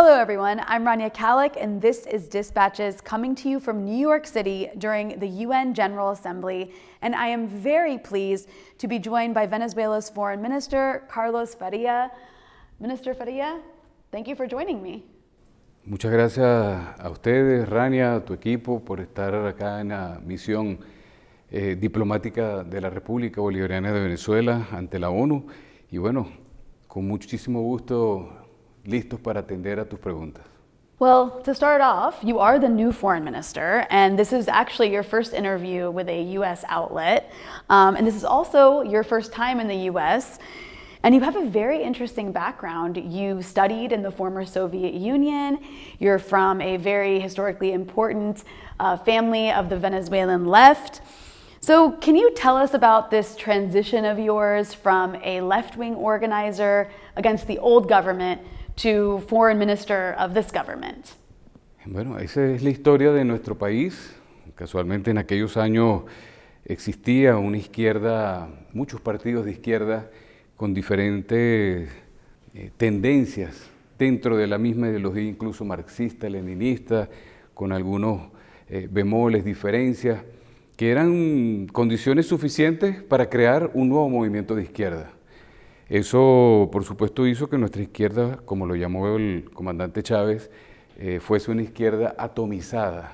Hello everyone, I'm Rania Khalek and this is Dispatches coming to you from New York City during the UN General Assembly, and I am very pleased to be joined by Venezuela's Foreign Minister, Carlos Faria. Minister Faria, thank you for joining me. Muchas gracias a ustedes, Rania, a tu equipo, por estar acá en la misión diplomática de la República Bolivariana de Venezuela ante la ONU. Y bueno, con muchísimo gusto, listos para atender a tus preguntas. Well, to start off, you are the new foreign minister, and this is actually your first interview with a U.S. outlet, and this is also your first time in the U.S., and you have a very interesting background. You studied in the former Soviet Union, you're from a very historically important family of the Venezuelan left. So can you tell us about this transition of yours from a left-wing organizer against the old government to foreign minister of this government? Bueno, esa es la historia de nuestro país. Casualmente en aquellos años existía una izquierda, muchos partidos de izquierda con diferentes tendencias dentro de la misma ideología, incluso marxista, leninista, con algunos bemoles, diferencias, que eran condiciones suficientes para crear un nuevo movimiento de izquierda. Eso, por supuesto, hizo que nuestra izquierda, como lo llamó el comandante Chávez, fuese una izquierda atomizada,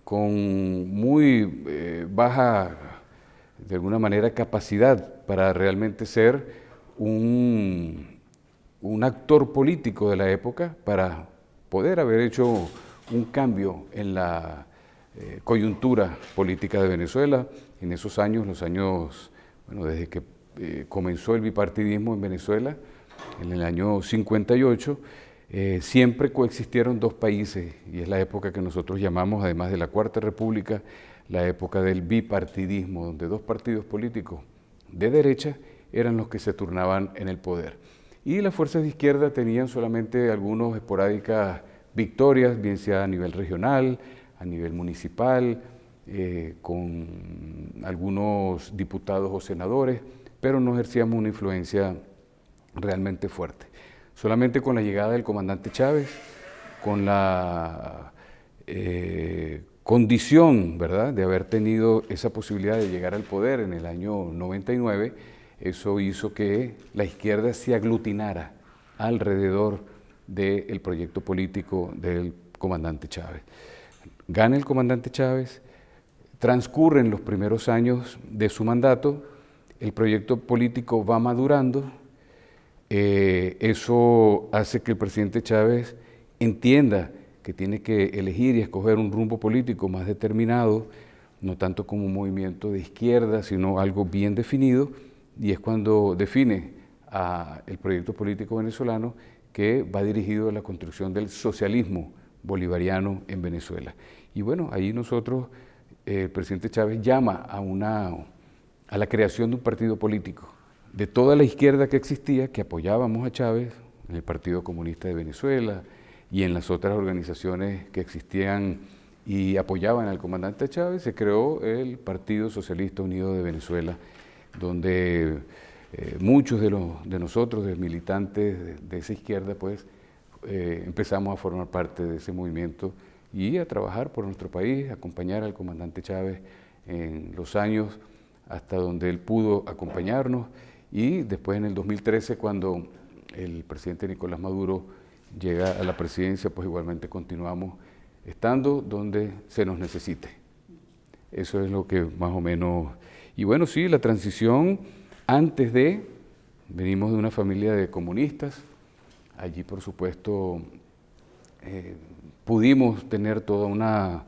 con muy baja, de alguna manera, capacidad para realmente ser un actor político de la época, para poder haber hecho un cambio en la coyuntura política de Venezuela. En esos años, bueno, desde que comenzó el bipartidismo en Venezuela, en el año 58, siempre coexistieron dos países, y es la época que nosotros llamamos, además de la Cuarta República, la época del bipartidismo, donde dos partidos políticos de derecha eran los que se turnaban en el poder. Y las fuerzas de izquierda tenían solamente algunas esporádicas victorias, bien sea a nivel regional, a nivel municipal, con algunos diputados o senadores, pero no ejercíamos una influencia realmente fuerte. Solamente con la llegada del comandante Chávez, con la condición, ¿verdad?, de haber tenido esa posibilidad de llegar al poder en el año 99, eso hizo que la izquierda se aglutinara alrededor del proyecto político del comandante Chávez. Gana el comandante Chávez, transcurren los primeros años de su mandato, el proyecto político va madurando, eso hace que el presidente Chávez entienda que tiene que elegir y escoger un rumbo político más determinado, no tanto como un movimiento de izquierda, sino algo bien definido, y es cuando define el proyecto político venezolano que va dirigido a la construcción del socialismo bolivariano en Venezuela. Y bueno, ahí nosotros, el presidente Chávez llama a la creación de un partido político de toda la izquierda que existía, que apoyábamos a Chávez, en el Partido Comunista de Venezuela y en las otras organizaciones que existían y apoyaban al comandante Chávez. Se creó el Partido Socialista Unido de Venezuela, donde muchos de nosotros, de militantes de esa izquierda, pues empezamos a formar parte de ese movimiento y a trabajar por nuestro país, a acompañar al comandante Chávez en los años hasta donde él pudo acompañarnos, y después en el 2013, cuando el presidente Nicolás Maduro llega a la presidencia, pues igualmente continuamos estando donde se nos necesite. Eso es lo que más o menos... Y bueno, sí, la transición venimos de una familia de comunistas, allí por supuesto pudimos tener toda una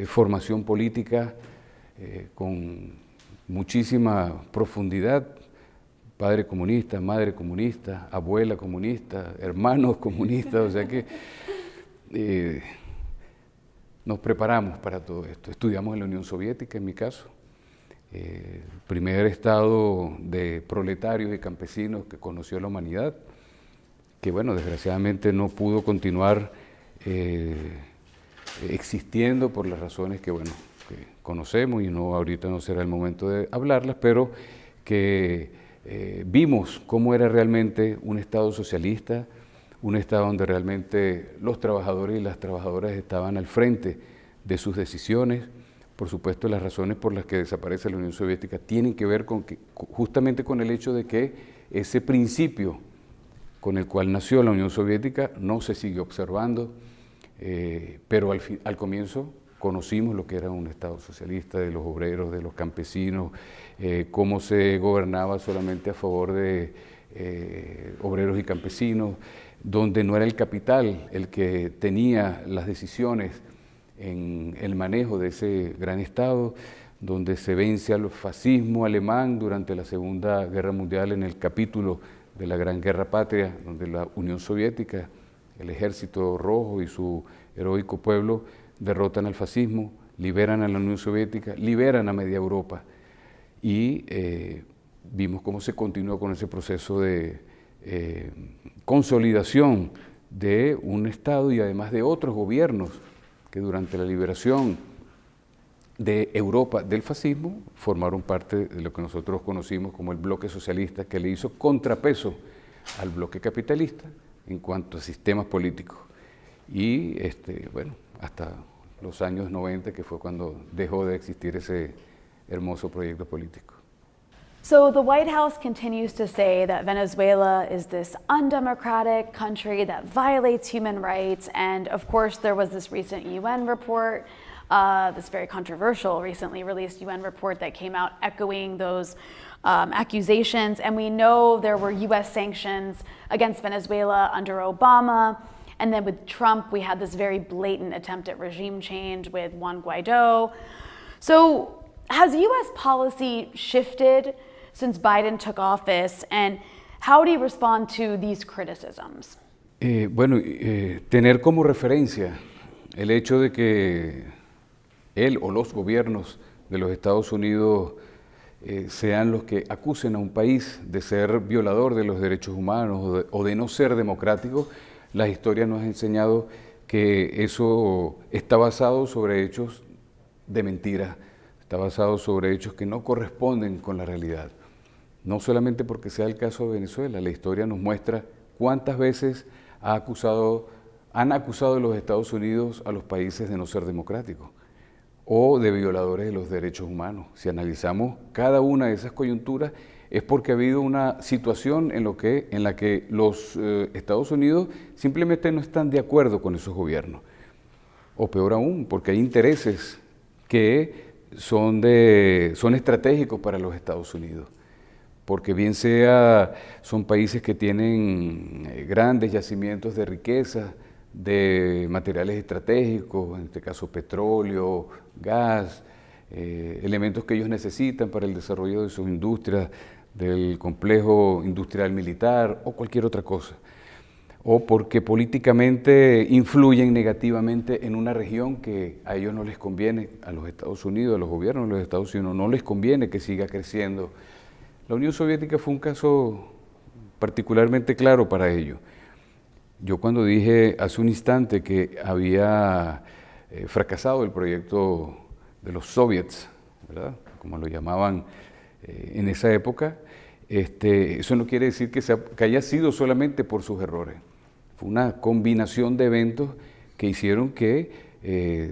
formación política con muchísima profundidad, padre comunista, madre comunista, abuela comunista, hermanos comunistas, o sea que nos preparamos para todo esto. Estudiamos en la Unión Soviética, en mi caso, el primer estado de proletarios y campesinos que conoció la humanidad, que bueno, desgraciadamente no pudo continuar existiendo por las razones que, bueno, que conocemos, y ahorita no será el momento de hablarlas, pero que vimos cómo era realmente un Estado socialista, un Estado donde realmente los trabajadores y las trabajadoras estaban al frente de sus decisiones. Por supuesto, las razones por las que desaparece la Unión Soviética tienen que ver justamente con el hecho de que ese principio con el cual nació la Unión Soviética no se sigue observando, pero al comienzo conocimos lo que era un Estado socialista, de los obreros, de los campesinos, cómo se gobernaba solamente a favor de obreros y campesinos, donde no era el capital el que tenía las decisiones en el manejo de ese gran Estado, donde se vence al fascismo alemán durante la Segunda Guerra Mundial en el capítulo de la Gran Guerra Patria, donde la Unión Soviética, el Ejército Rojo y su heroico pueblo derrotan al fascismo, liberan a la Unión Soviética, liberan a media Europa y vimos cómo se continuó con ese proceso de consolidación de un Estado y además de otros gobiernos que durante la liberación de Europa del fascismo formaron parte de lo que nosotros conocimos como el bloque socialista, que le hizo contrapeso al bloque capitalista en cuanto a sistemas políticos. Y bueno, hasta los años 90, que fue cuando dejó de existir ese hermoso proyecto político. So the White House continues to say that Venezuela is this undemocratic country that violates human rights. And of course, there was this recent UN report, this very controversial, recently released UN report that came out echoing those accusations. And we know there were US sanctions against Venezuela under Obama. And then with Trump, we had this very blatant attempt at regime change with Juan Guaido. So has US policy shifted since Biden took office, and how do you respond to these criticisms? Tener como referencia el hecho de que él o los gobiernos de los Estados Unidos sean los que acusen a un país de ser violador de los derechos humanos o de no ser democrático, la historia nos ha enseñado que eso está basado sobre hechos de mentira, está basado sobre hechos que no corresponden con la realidad. No solamente porque sea el caso de Venezuela, la historia nos muestra cuántas veces han acusado los Estados Unidos a los países de no ser democráticos o de violadores de los derechos humanos. Si analizamos cada una de esas coyunturas, es porque ha habido una situación en la que los Estados Unidos simplemente no están de acuerdo con esos gobiernos. O peor aún, porque hay intereses que son estratégicos para los Estados Unidos. Porque bien sea, son países que tienen grandes yacimientos de riqueza, de materiales estratégicos, en este caso petróleo, gas, elementos que ellos necesitan para el desarrollo de sus industrias, del complejo industrial militar o cualquier otra cosa. O porque políticamente influyen negativamente en una región que a ellos no les conviene, a los Estados Unidos, a los gobiernos de los Estados Unidos, no les conviene que siga creciendo. La Unión Soviética fue un caso particularmente claro para ello. Yo cuando dije hace un instante que había fracasado el proyecto de los soviets, ¿verdad?, como lo llamaban en esa época, eso no quiere decir que haya sido solamente por sus errores. Fue una combinación de eventos que hicieron que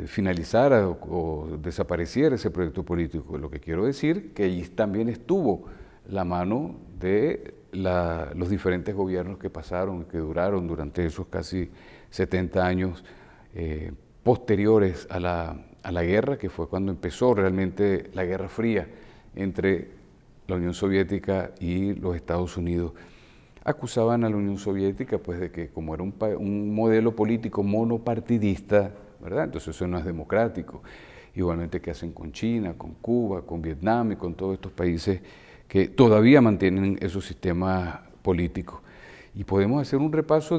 finalizara o desapareciera ese proyecto político. Lo que quiero decir que allí también estuvo la mano de los diferentes gobiernos que pasaron, que duraron durante esos casi 70 años posteriores a la guerra, que fue cuando empezó realmente la Guerra Fría entre la Unión Soviética y los Estados Unidos. Acusaban a la Unión Soviética pues de que como era un modelo político monopartidista, ¿verdad?, entonces eso no es democrático. Igualmente que hacen con China, con Cuba, con Vietnam y con todos estos países que todavía mantienen esos sistemas políticos. Y podemos hacer un repaso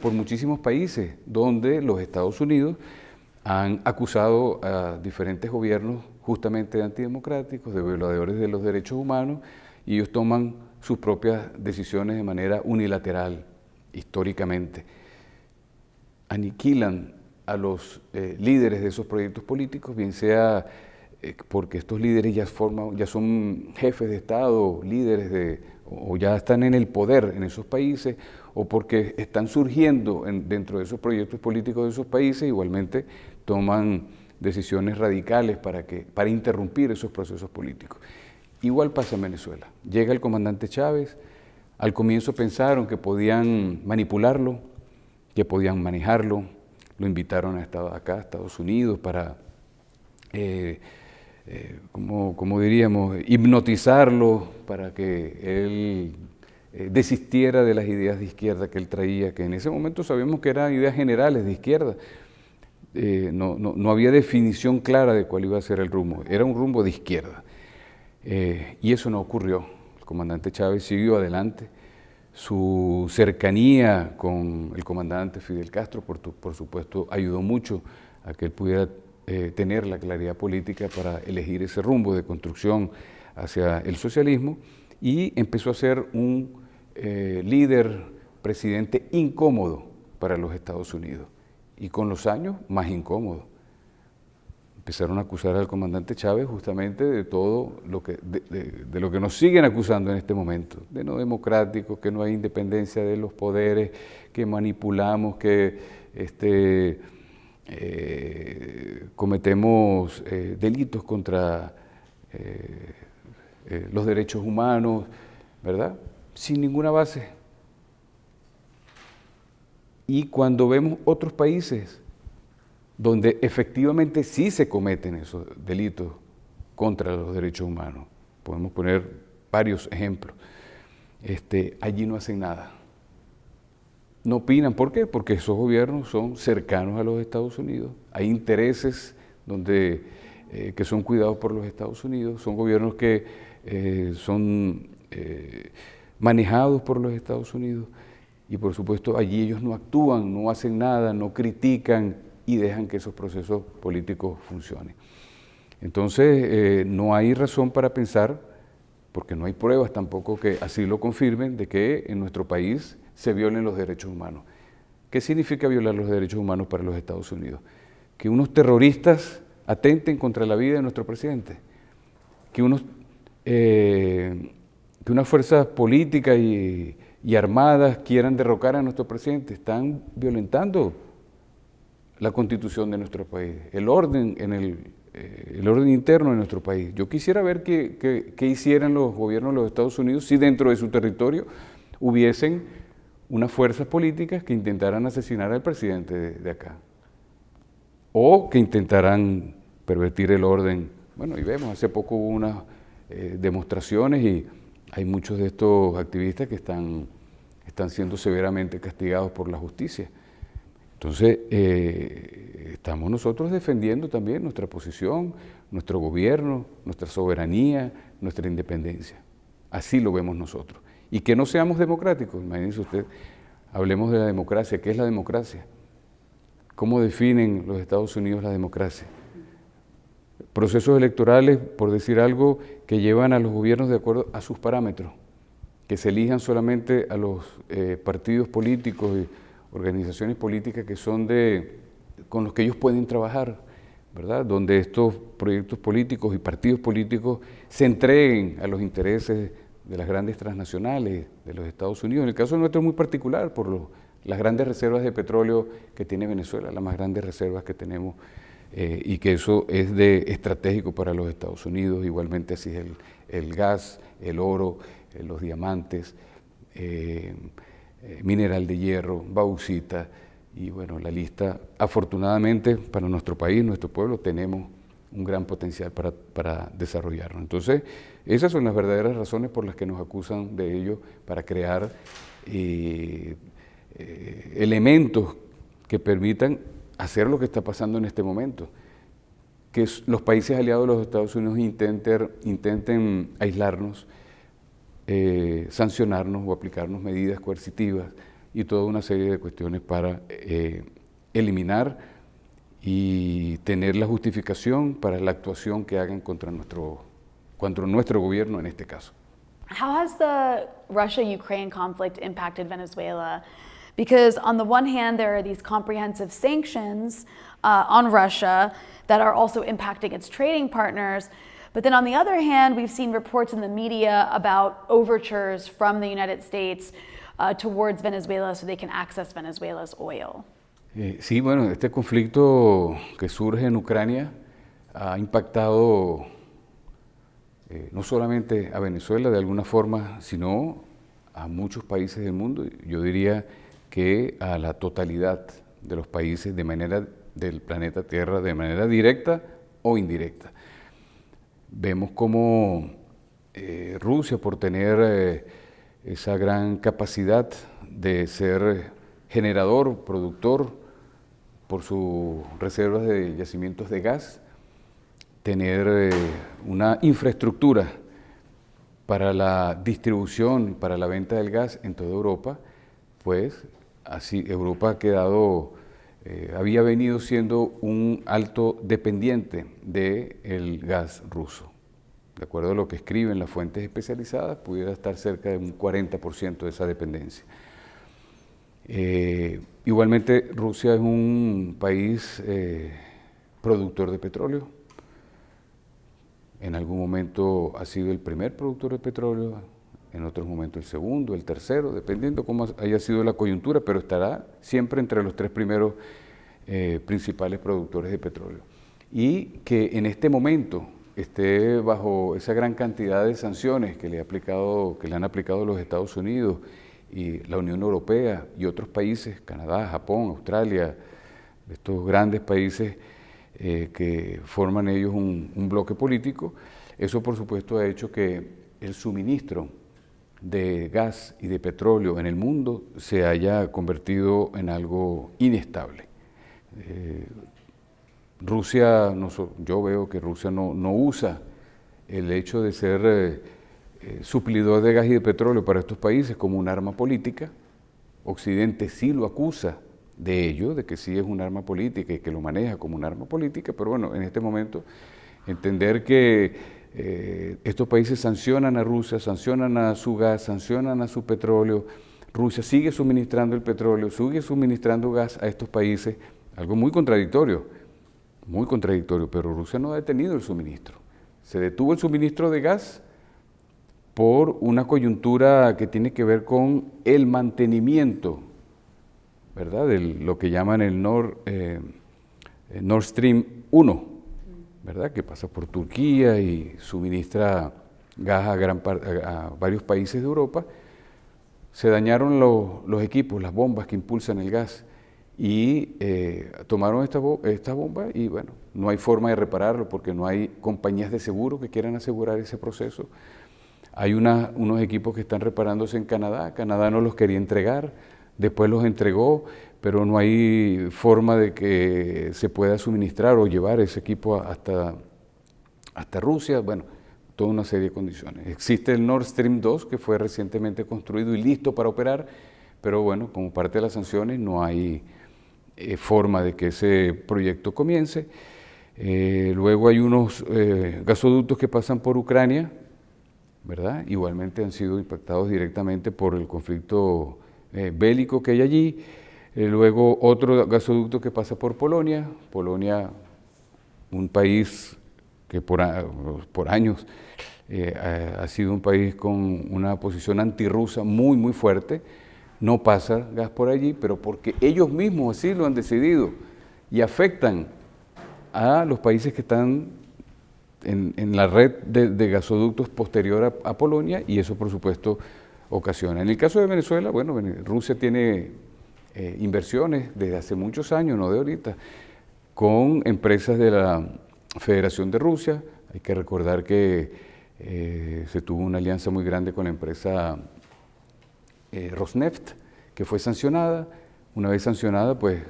por muchísimos países donde los Estados Unidos han acusado a diferentes gobiernos justamente de antidemocráticos, de violadores de los derechos humanos, y ellos toman sus propias decisiones de manera unilateral, históricamente. Aniquilan a los líderes de esos proyectos políticos, bien sea porque estos líderes ya son jefes de Estado, líderes de o ya están en el poder en esos países, o porque están surgiendo dentro de esos proyectos políticos de esos países, igualmente toman decisiones radicales para interrumpir esos procesos políticos. Igual pasa en Venezuela. Llega el comandante Chávez, al comienzo pensaron que podían manipularlo, que podían manejarlo, lo invitaron acá a Estados Unidos para, como diríamos, hipnotizarlo para que él desistiera de las ideas de izquierda que él traía, que en ese momento sabíamos que eran ideas generales de izquierda. No había definición clara de cuál iba a ser el rumbo, era un rumbo de izquierda. Y eso no ocurrió. El comandante Chávez siguió adelante. Su cercanía con el comandante Fidel Castro, por supuesto, ayudó mucho a que él pudiera tener la claridad política para elegir ese rumbo de construcción hacia el socialismo, y empezó a ser un líder, presidente incómodo para los Estados Unidos, y con los años más incómodo. Empezaron a acusar al comandante Chávez justamente de todo lo que, de lo que nos siguen acusando en este momento, de no democrático, que no hay independencia de los poderes, que manipulamos, que cometemos delitos contra los derechos humanos, ¿verdad? Sin ninguna base. Y cuando vemos otros países donde efectivamente sí se cometen esos delitos contra los derechos humanos, podemos poner varios ejemplos, allí no hacen nada. No opinan. ¿Por qué? Porque esos gobiernos son cercanos a los Estados Unidos, hay intereses que son cuidados por los Estados Unidos, son gobiernos que son manejados por los Estados Unidos, y por supuesto allí ellos no actúan, no hacen nada, no critican y dejan que esos procesos políticos funcionen. Entonces no hay razón para pensar, porque no hay pruebas tampoco que así lo confirmen, de que en nuestro país se violen los derechos humanos. ¿Qué significa violar los derechos humanos para los Estados Unidos? Que unos terroristas atenten contra la vida de nuestro presidente, que unas fuerzas políticas y armadas quieran derrocar a nuestro presidente. Están violentando la constitución de nuestro país, el orden interno de nuestro país. Yo quisiera ver qué hicieran los gobiernos de los Estados Unidos si dentro de su territorio hubiesen unas fuerzas políticas que intentaran asesinar al presidente de acá, o que intentaran pervertir el orden. Bueno, y vemos, hace poco hubo unas demostraciones y hay muchos de estos activistas que están siendo severamente castigados por la justicia. Entonces, estamos nosotros defendiendo también nuestra posición, nuestro gobierno, nuestra soberanía, nuestra independencia. Así lo vemos nosotros. Y que no seamos democráticos. Imagínense usted, hablemos de la democracia. ¿Qué es la democracia? ¿Cómo definen los Estados Unidos la democracia? Procesos electorales, por decir algo, que llevan a los gobiernos de acuerdo a sus parámetros, que se elijan solamente a los partidos políticos y organizaciones políticas que son con los que ellos pueden trabajar, ¿verdad? Donde estos proyectos políticos y partidos políticos se entreguen a los intereses de las grandes transnacionales de los Estados Unidos. En el caso nuestro es muy particular por las grandes reservas de petróleo que tiene Venezuela, las más grandes reservas que tenemos, y que eso es estratégico para los Estados Unidos. Igualmente así es el gas, el oro, los diamantes, mineral de hierro, bauxita, y bueno, la lista, afortunadamente para nuestro país, nuestro pueblo, tenemos un gran potencial para desarrollarlo. Entonces, esas son las verdaderas razones por las que nos acusan de ello, para crear elementos que permitan hacer lo que está pasando en este momento, que los países aliados de los Estados Unidos intenten aislarnos, sancionarnos o aplicarnos medidas coercitivas y toda una serie de cuestiones para eliminar y tener la justificación para la actuación que hagan contra nuestro gobierno en este caso. How has the Russia-Ukraine conflict impacted Venezuela? Because on the one hand, there are these comprehensive sanctions on Russia that are also impacting its trading partners, But then on the other hand, we've seen reports in the media about overtures from the United States towards Venezuela so they can access Venezuela's oil. Sí, bueno, este conflicto que surge en Ucrania ha impactado no solamente a Venezuela de alguna forma, sino a muchos países del mundo. Yo diría que a la totalidad de los países del planeta Tierra de manera directa o indirecta. Vemos cómo Rusia, por tener esa gran capacidad de ser generador, productor, por sus reservas de yacimientos de gas, tener una infraestructura para la distribución, para la venta del gas en toda Europa, pues así Europa ha quedado, había venido siendo un alto dependiente del gas ruso. De acuerdo a lo que escriben las fuentes especializadas, pudiera estar cerca de un 40% de esa dependencia. Igualmente, Rusia es un país productor de petróleo. En algún momento ha sido el primer productor de petróleo, en otros momentos el segundo, el tercero, dependiendo cómo haya sido la coyuntura, pero estará siempre entre los tres primeros principales productores de petróleo. Y que en este momento esté bajo esa gran cantidad de sanciones que le han aplicado los Estados Unidos y la Unión Europea y otros países, Canadá, Japón, Australia, estos grandes países que forman ellos un bloque político, eso por supuesto ha hecho que el suministro de gas y de petróleo en el mundo se haya convertido en algo inestable. Rusia, yo veo que Rusia no usa el hecho de ser suplidor de gas y de petróleo para estos países como un arma política. Occidente sí lo acusa de ello, de que sí es un arma política y que lo maneja como un arma política, pero bueno, en este momento entender que estos países sancionan a Rusia, sancionan a su gas, sancionan a su petróleo, Rusia sigue suministrando el petróleo, sigue suministrando gas a estos países, algo muy contradictorio, pero Rusia no ha detenido el suministro. Se detuvo el suministro de gas por una coyuntura que tiene que ver con el mantenimiento, ¿verdad?, de lo que llaman el Nord Stream 1, ¿verdad?, que pasa por Turquía y suministra gas a varios países de Europa. Se dañaron los equipos, las bombas que impulsan el gas y tomaron esta bomba y bueno, no hay forma de repararlo porque no hay compañías de seguro que quieran asegurar ese proceso. Hay unos equipos que están reparándose en Canadá, Canadá no los quería entregar, después los entregó, pero no hay forma de que se pueda suministrar o llevar ese equipo hasta Rusia, bueno, toda una serie de condiciones. Existe el Nord Stream 2 que fue recientemente construido y listo para operar, pero bueno, como parte de las sanciones no hay forma de que ese proyecto comience. Luego hay unos gasoductos que pasan por Ucrania, ¿verdad? Igualmente han sido impactados directamente por el conflicto bélico que hay allí. Luego otro gasoducto que pasa por Polonia, un país que por años ha sido un país con una posición antirrusa muy, muy fuerte. No pasa gas por allí, pero porque ellos mismos así lo han decidido y afectan a los países que están en la red de gasoductos posterior a Polonia y eso por supuesto ocasiona. En el caso de Venezuela, bueno, Rusia tiene inversiones desde hace muchos años, no de ahorita, con empresas de la Federación de Rusia. Hay que recordar que se tuvo una alianza muy grande con la empresa Rosneft, que fue sancionada. Una vez sancionada, pues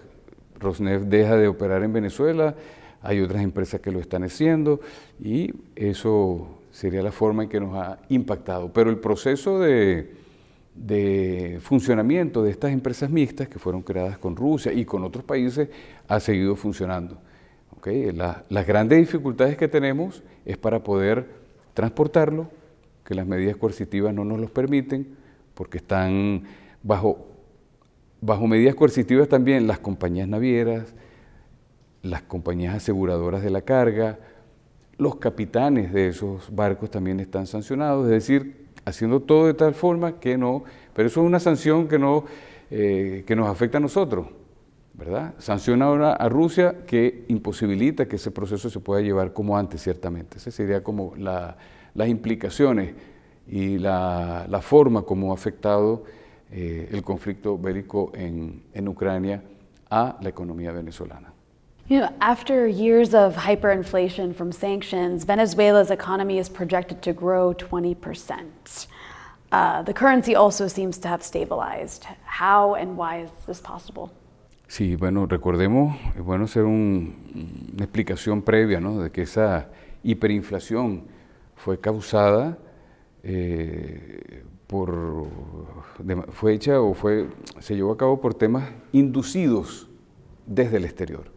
Rosneft deja de operar en Venezuela, hay otras empresas que lo están haciendo y eso sería la forma en que nos ha impactado. Pero el proceso de funcionamiento de estas empresas mixtas que fueron creadas con Rusia y con otros países ha seguido funcionando. ¿Okay? Las grandes dificultades que tenemos es para poder transportarlo, que las medidas coercitivas no nos los permiten, porque están bajo medidas coercitivas también las compañías navieras, las compañías aseguradoras de la carga, los capitanes de esos barcos también están sancionados, es decir, haciendo todo de tal forma que no, pero eso es una sanción que nos afecta a nosotros, ¿verdad? Sanciona ahora a Rusia, que imposibilita que ese proceso se pueda llevar como antes, ciertamente. Esas serían como las implicaciones y la forma como ha afectado el conflicto bélico en Ucrania a la economía venezolana. You know, after years of hyperinflation from sanctions, Venezuela's economy is projected to grow 20%. The currency also seems to have stabilized. How and why is this possible? Sí, bueno, recordemos, es bueno hacer una explicación previa, ¿no?, de que esa hiperinflación fue causada se llevó a cabo por temas inducidos desde el exterior.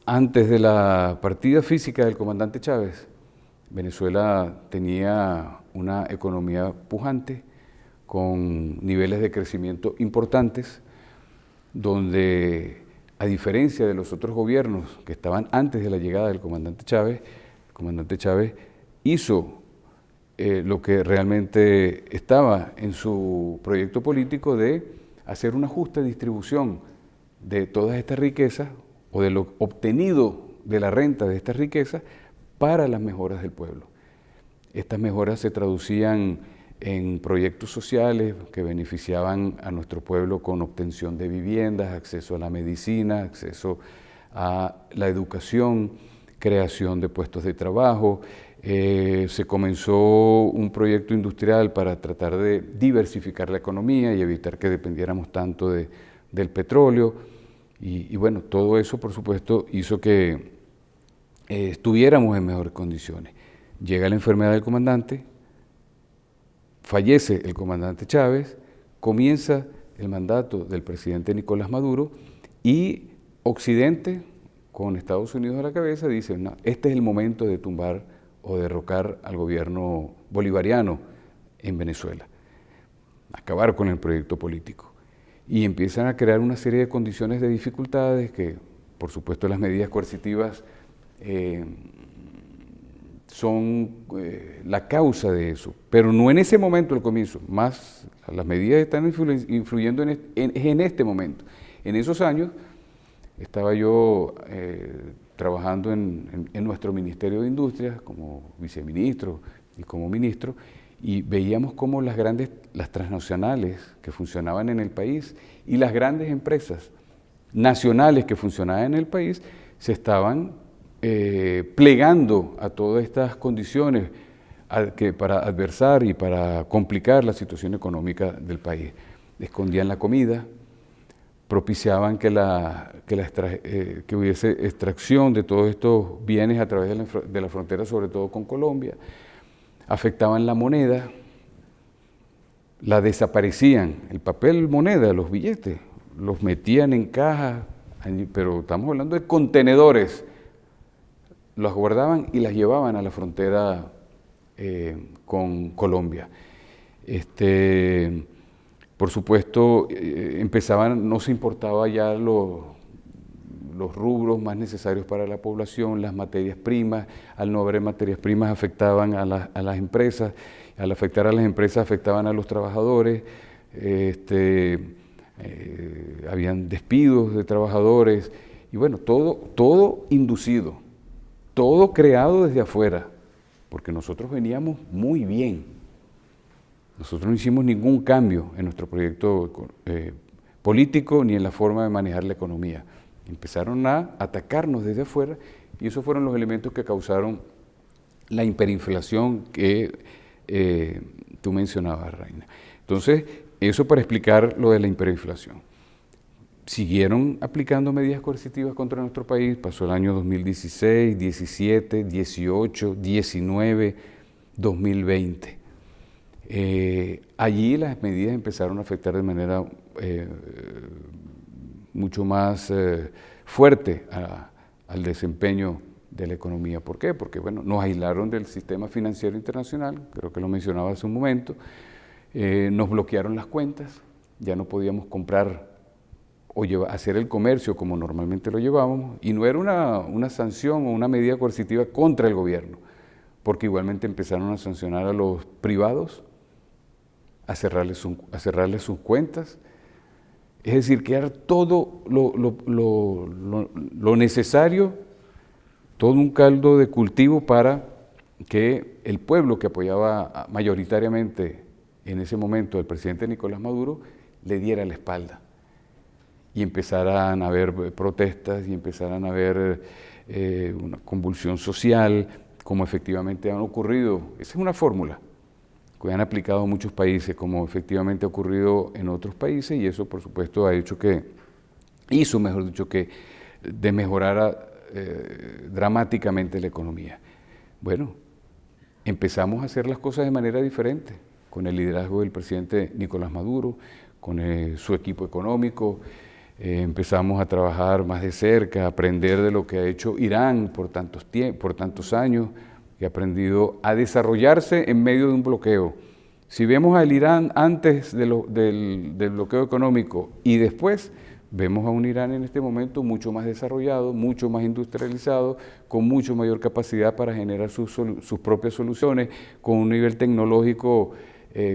Antes de la partida física del comandante Chávez, Venezuela tenía una economía pujante, con niveles de crecimiento importantes, donde, a diferencia de los otros gobiernos que estaban antes de la llegada del comandante Chávez, el comandante Chávez hizo lo que realmente estaba en su proyecto político de hacer una justa distribución de todas estas riquezas o de lo obtenido de la renta de estas riquezas para las mejoras del pueblo. Estas mejoras se traducían en proyectos sociales que beneficiaban a nuestro pueblo con obtención de viviendas, acceso a la medicina, acceso a la educación, creación de puestos de trabajo. Se comenzó un proyecto industrial para tratar de diversificar la economía y evitar que dependiéramos tanto del petróleo. Y bueno, todo eso, por supuesto, hizo que estuviéramos en mejores condiciones. Llega la enfermedad del comandante, fallece el comandante Chávez, comienza el mandato del presidente Nicolás Maduro y Occidente, con Estados Unidos a la cabeza, dice: no, este es el momento de tumbar o derrocar al gobierno bolivariano en Venezuela, acabar con el proyecto político. Y empiezan a crear una serie de condiciones de dificultades que, por supuesto, las medidas coercitivas son la causa de eso, pero no en ese momento al comienzo, más las medidas están influyendo en este momento. En esos años estaba yo trabajando en nuestro Ministerio de Industria como viceministro y como ministro, y veíamos cómo las transnacionales que funcionaban en el país y las grandes empresas nacionales que funcionaban en el país se estaban plegando a todas estas condiciones para adversar y para complicar la situación económica del país. Escondían la comida, propiciaban que hubiese extracción de todos estos bienes a través de la frontera, sobre todo con Colombia, afectaban la moneda, la desaparecían, el papel moneda, los billetes, los metían en cajas, pero estamos hablando de contenedores, las guardaban y las llevaban a la frontera con Colombia. Por supuesto, no se importaba ya los rubros más necesarios para la población, las materias primas. Al no haber materias primas afectaban a las empresas, al afectar a las empresas afectaban a los trabajadores, habían despidos de trabajadores, y bueno, todo inducido, todo creado desde afuera, porque nosotros veníamos muy bien. Nosotros no hicimos ningún cambio en nuestro proyecto político ni en la forma de manejar la economía. Empezaron a atacarnos desde afuera y esos fueron los elementos que causaron la hiperinflación que tú mencionabas, Reina. Entonces, eso para explicar lo de la hiperinflación. Siguieron aplicando medidas coercitivas contra nuestro país, pasó el año 2016, 17, 18, 19, 2020. Allí las medidas empezaron a afectar de manera mucho más fuerte al desempeño de la economía. ¿Por qué? Porque bueno, nos aislaron del sistema financiero internacional, creo que lo mencionaba hace un momento, nos bloquearon las cuentas, ya no podíamos comprar hacer el comercio como normalmente lo llevábamos, y no era una sanción o una medida coercitiva contra el gobierno, porque igualmente empezaron a sancionar a los privados, a cerrarles sus cuentas, es decir, que era todo lo necesario, todo un caldo de cultivo para que el pueblo que apoyaba mayoritariamente en ese momento al presidente Nicolás Maduro le diera la espalda y empezaran a haber protestas y empezaran a haber una convulsión social, como efectivamente han ocurrido. Esa es una fórmula que han aplicado muchos países, como efectivamente ha ocurrido en otros países, y eso por supuesto hizo que desmejorara dramáticamente la economía. Bueno, empezamos a hacer las cosas de manera diferente, con el liderazgo del presidente Nicolás Maduro, con su equipo económico. Empezamos a trabajar más de cerca, a aprender de lo que ha hecho Irán por tantos años, que ha aprendido a desarrollarse en medio de un bloqueo. Si vemos al Irán antes del bloqueo económico y después, vemos a un Irán en este momento mucho más desarrollado, mucho más industrializado, con mucho mayor capacidad para generar sus propias soluciones, con un nivel tecnológico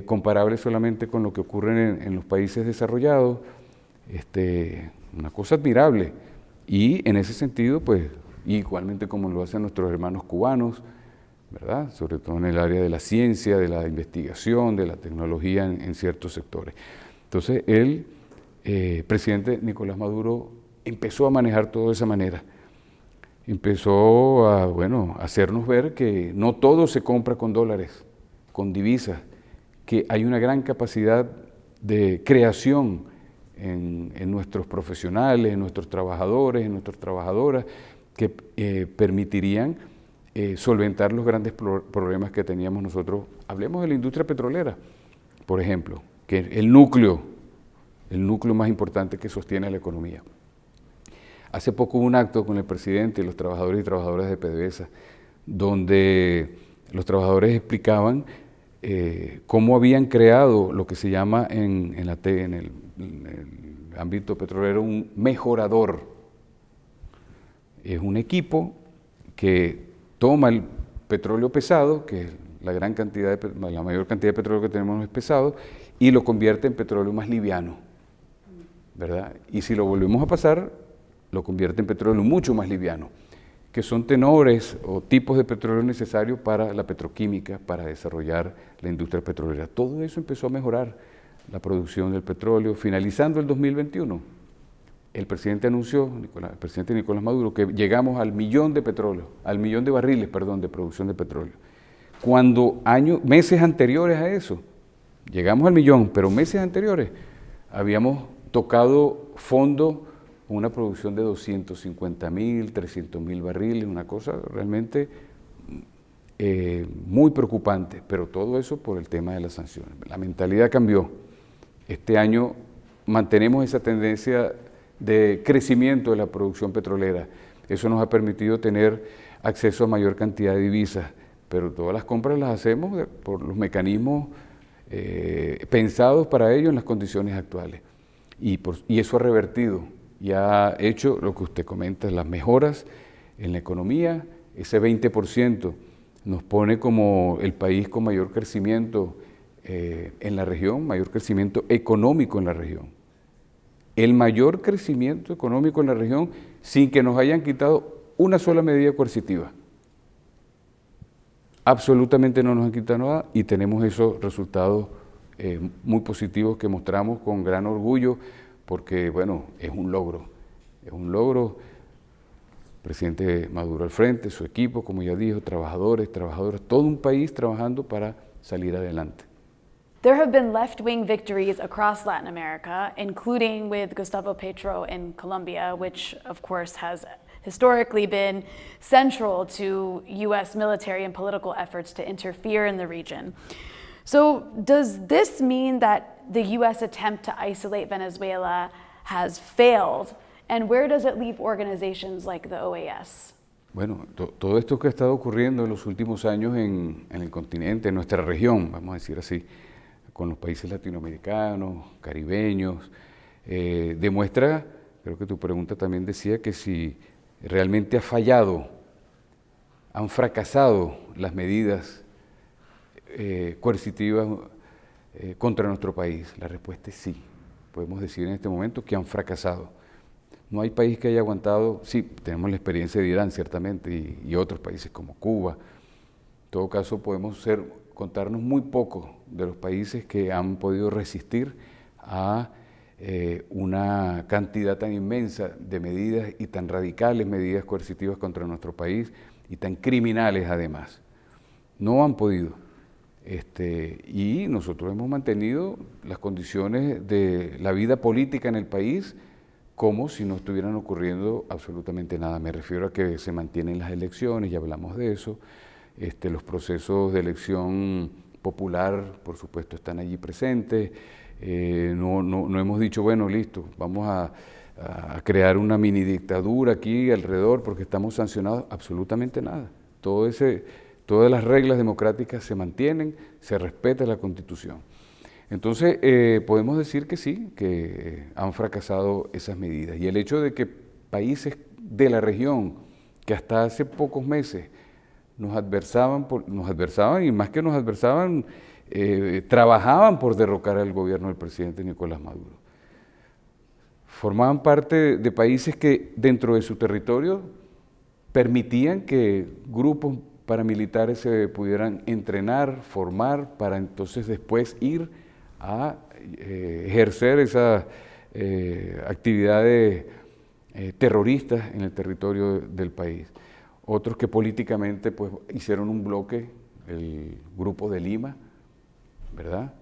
comparable solamente con lo que ocurre en los países desarrollados. Una cosa admirable. Y en ese sentido, pues, igualmente como lo hacen nuestros hermanos cubanos, ¿verdad? Sobre todo en el área de la ciencia, de la investigación, de la tecnología en ciertos sectores. Entonces, el presidente Nicolás Maduro empezó a manejar todo de esa manera. Empezó a hacernos ver que no todo se compra con dólares, con divisas, que hay una gran capacidad de creación en nuestros profesionales, en nuestros trabajadores, en nuestras trabajadoras, que permitirían solventar los grandes problemas que teníamos nosotros. Hablemos de la industria petrolera, por ejemplo, que es el núcleo más importante que sostiene a la economía. Hace poco hubo un acto con el presidente y los trabajadores y trabajadoras de PDVSA, donde los trabajadores explicaban cómo habían creado lo que se llama en el ámbito petrolero un mejorador. Es un equipo que toma el petróleo pesado, que es la mayor cantidad de petróleo que tenemos es pesado, y lo convierte en petróleo más liviano, ¿verdad? Y si lo volvemos a pasar, lo convierte en petróleo mucho más liviano, que son tenores o tipos de petróleo necesarios para la petroquímica, para desarrollar la industria petrolera. Todo eso empezó a mejorar la producción del petróleo. Finalizando el 2021, el presidente Nicolás Maduro, que llegamos al millón de barriles, de producción de petróleo. Cuando meses anteriores a eso, llegamos al millón, pero meses anteriores habíamos tocado fondo con una producción de 250.000, 300.000 barriles, una cosa realmente muy preocupante, pero todo eso por el tema de las sanciones. La mentalidad cambió. Este año mantenemos esa tendencia de crecimiento de la producción petrolera. Eso nos ha permitido tener acceso a mayor cantidad de divisas, pero todas las compras las hacemos por los mecanismos pensados para ello en las condiciones actuales. Y eso ha revertido y ha hecho lo que usted comenta, las mejoras en la economía. Ese 20% nos pone como el país con mayor crecimiento en la región, mayor crecimiento económico en la región. El mayor crecimiento económico en la región sin que nos hayan quitado una sola medida coercitiva. Absolutamente no nos han quitado nada y tenemos esos resultados muy positivos que mostramos con gran orgullo porque, es un logro. Presidente Maduro al frente, su equipo, como ya dijo, trabajadores, trabajadoras, todo un país trabajando para salir adelante. There have been left-wing victories across Latin America, including with Gustavo Petro in Colombia, which of course has historically been central to US military and political efforts to interfere in the region. So does this mean that the US attempt to isolate Venezuela has failed? And where does it leave organizations like the OAS? Bueno, todo esto que ha estado ocurriendo en los últimos años en el continente, en nuestra región, vamos a decir así, con los países latinoamericanos, caribeños, demuestra, creo que tu pregunta también decía que si realmente ha fallado, han fracasado las medidas coercitivas contra nuestro país. La respuesta es sí. Podemos decir en este momento que han fracasado. No hay país que haya aguantado, sí, tenemos la experiencia de Irán ciertamente y otros países como Cuba. En todo caso, podemos contarnos muy pocos de los países que han podido resistir a una cantidad tan inmensa de medidas y tan radicales medidas coercitivas contra nuestro país y tan criminales además. No han podido. Y nosotros hemos mantenido las condiciones de la vida política en el país como si no estuvieran ocurriendo absolutamente nada. Me refiero a que se mantienen las elecciones, ya hablamos de eso. Los procesos de elección popular, por supuesto, están allí presentes. No hemos dicho, bueno, listo, vamos a crear una mini dictadura aquí alrededor porque estamos sancionados. Absolutamente nada. Todas las reglas democráticas se mantienen, se respeta la Constitución. Entonces, podemos decir que sí, que han fracasado esas medidas. Y el hecho de que países de la región, que hasta hace pocos meses nos adversaban y más que nos adversaban, trabajaban por derrocar al gobierno del presidente Nicolás Maduro. Formaban parte de países que dentro de su territorio permitían que grupos paramilitares se pudieran entrenar, formar, para entonces después ir a ejercer esas actividades terroristas en el territorio del país. Otros que políticamente pues, hicieron un bloque, el Grupo de Lima, ¿verdad?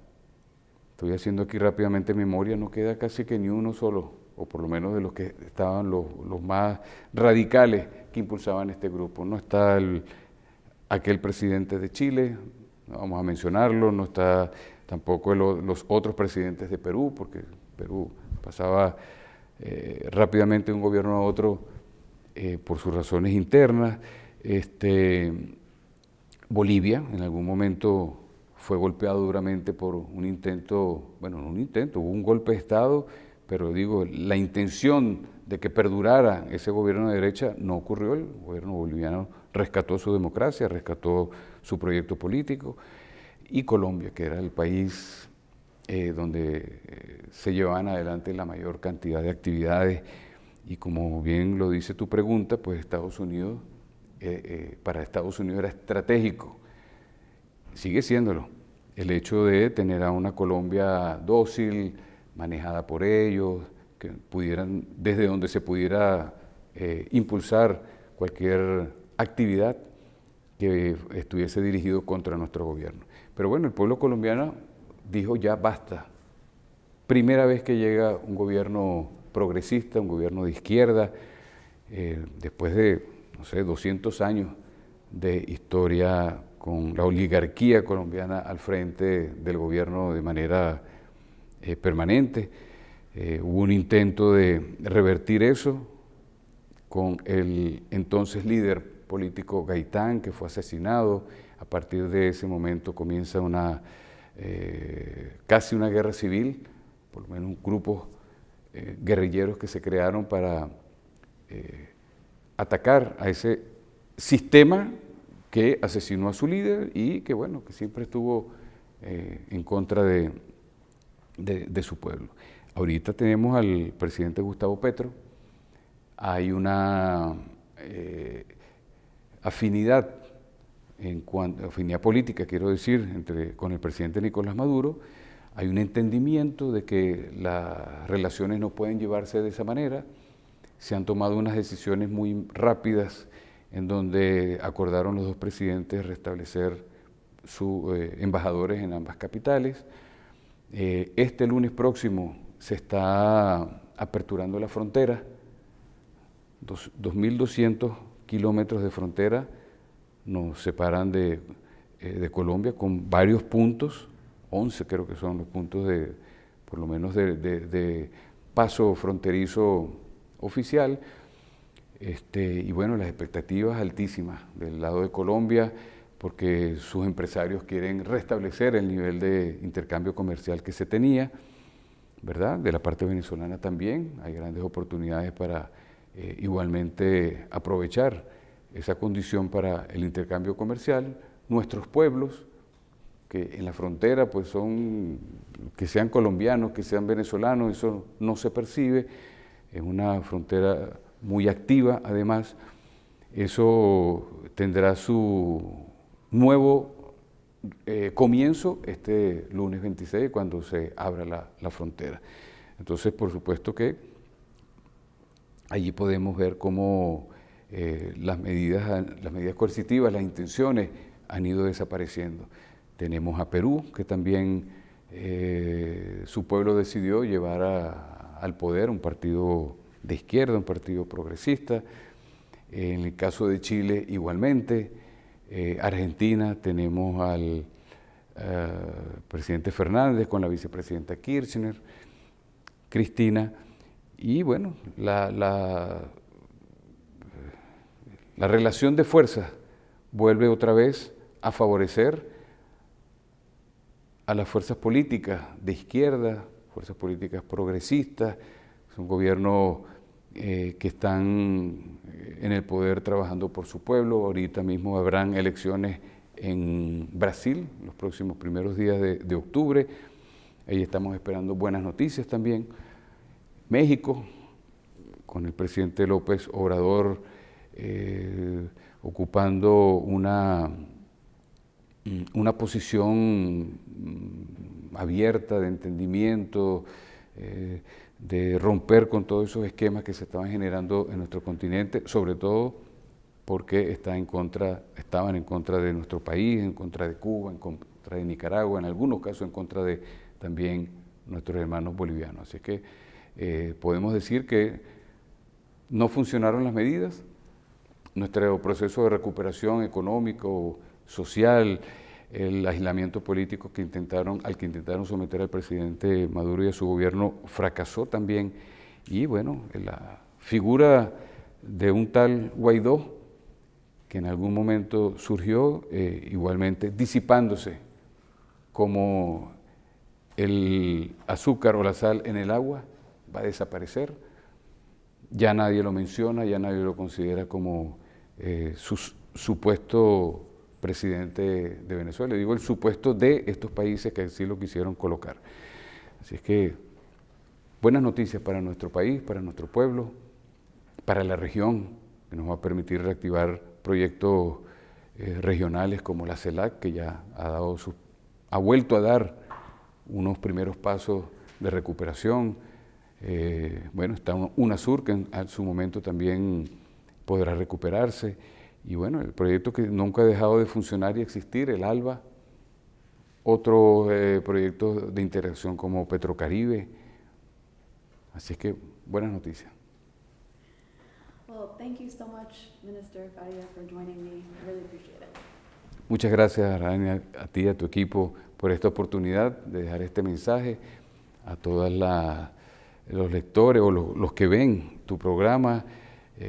Estoy haciendo aquí rápidamente memoria, no queda casi que ni uno solo, o por lo menos de los que estaban los más radicales que impulsaban este grupo. No está aquel presidente de Chile, no vamos a mencionarlo, no está tampoco los otros presidentes de Perú, porque Perú pasaba rápidamente de un gobierno a otro por sus razones internas. Bolivia en algún momento fue golpeado duramente por un intento, bueno, no un intento, hubo un golpe de Estado, pero digo, la intención de que perdurara ese gobierno de derecha no ocurrió. El gobierno boliviano rescató su democracia, rescató su proyecto político. Y Colombia, que era el país donde se llevaban adelante la mayor cantidad de actividades. Y como bien lo dice tu pregunta, pues Estados Unidos, para Estados Unidos era estratégico, sigue siéndolo, el hecho de tener a una Colombia dócil, manejada por ellos, que pudieran, desde donde se pudiera impulsar cualquier actividad que estuviese dirigido contra nuestro gobierno. Pero bueno, el pueblo colombiano dijo ya basta. Primera vez que llega un gobierno progresista, un gobierno de izquierda, después de, no sé, 200 años de historia con la oligarquía colombiana al frente del gobierno de manera permanente. Hubo un intento de revertir eso con el entonces líder político Gaitán, que fue asesinado. A partir de ese momento comienza casi una guerra civil, por lo menos grupos guerrilleros que se crearon para atacar a ese sistema que asesinó a su líder y que, bueno, que siempre estuvo en contra de su pueblo. Ahorita tenemos al presidente Gustavo Petro. Hay una afinidad afinidad política, quiero decir, con el presidente Nicolás Maduro. Hay un entendimiento de que las relaciones no pueden llevarse de esa manera. Se han tomado unas decisiones muy rápidas en donde acordaron los dos presidentes restablecer sus embajadores en ambas capitales. Este lunes próximo se está aperturando la frontera, 2.200 kilómetros de frontera nos separan de Colombia con varios puntos, 11 creo que son los puntos por lo menos de paso fronterizo oficial. Y bueno, las expectativas altísimas del lado de Colombia, porque sus empresarios quieren restablecer el nivel de intercambio comercial que se tenía. ¿verdad? De la parte venezolana también hay grandes oportunidades para igualmente aprovechar esa condición para el intercambio comercial. Nuestros pueblos, que en la frontera pues son, que sean colombianos, que sean venezolanos, eso no se percibe, es una frontera muy activa además, eso tendrá su nuevo comienzo este lunes 26 cuando se abra la frontera. Entonces, por supuesto que allí podemos ver cómo las medidas coercitivas, las intenciones han ido desapareciendo. Tenemos a Perú, que también su pueblo decidió llevar al poder un partido de izquierda, un partido progresista. En el caso de Chile, igualmente. Argentina, tenemos al presidente Fernández con la vicepresidenta Kirchner, Cristina, y bueno, la relación de fuerzas vuelve otra vez a favorecer a las fuerzas políticas de izquierda, fuerzas políticas progresistas, son gobiernos que están en el poder trabajando por su pueblo. Ahorita mismo habrán elecciones en Brasil, los próximos primeros días de octubre, ahí estamos esperando buenas noticias también. México, con el presidente López Obrador ocupando una posición abierta de entendimiento, de romper con todos esos esquemas que se estaban generando en nuestro continente, sobre todo porque estaban en contra de nuestro país, en contra de Cuba, en contra de Nicaragua, en algunos casos en contra de también nuestros hermanos bolivianos. Así que podemos decir que no funcionaron las medidas, nuestro proceso de recuperación económico, social, el aislamiento político al que intentaron someter al presidente Maduro y a su gobierno fracasó también. Y bueno, la figura de un tal Guaidó, que en algún momento surgió, igualmente disipándose como el azúcar o la sal en el agua, va a desaparecer. Ya nadie lo menciona, ya nadie lo considera como su supuesto presidente de Venezuela. Digo el supuesto de estos países que así lo quisieron colocar. Así es que buenas noticias para nuestro país, para nuestro pueblo, para la región, que nos va a permitir reactivar proyectos regionales como la CELAC, que ya ha vuelto a dar unos primeros pasos de recuperación. Bueno, está UNASUR, que en su momento también podrá recuperarse. Y bueno, el proyecto que nunca ha dejado de funcionar y existir, el ALBA, otros proyectos de interacción como Petrocaribe. Así es que buenas noticias. Well, thank you so much, Minister Faria, for joining me. I really appreciate it. Muchas gracias, Arania, a ti y a tu equipo por esta oportunidad de dejar este mensaje a todos los lectores o los que ven tu programa,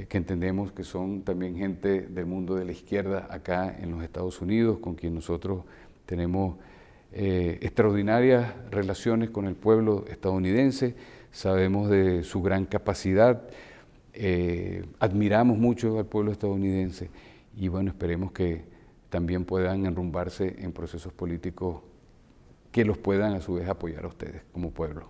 que entendemos que son también gente del mundo de la izquierda acá en los Estados Unidos, con quien nosotros tenemos extraordinarias relaciones con el pueblo estadounidense, sabemos de su gran capacidad, admiramos mucho al pueblo estadounidense y bueno, esperemos que también puedan enrumbarse en procesos políticos que los puedan a su vez apoyar a ustedes como pueblo.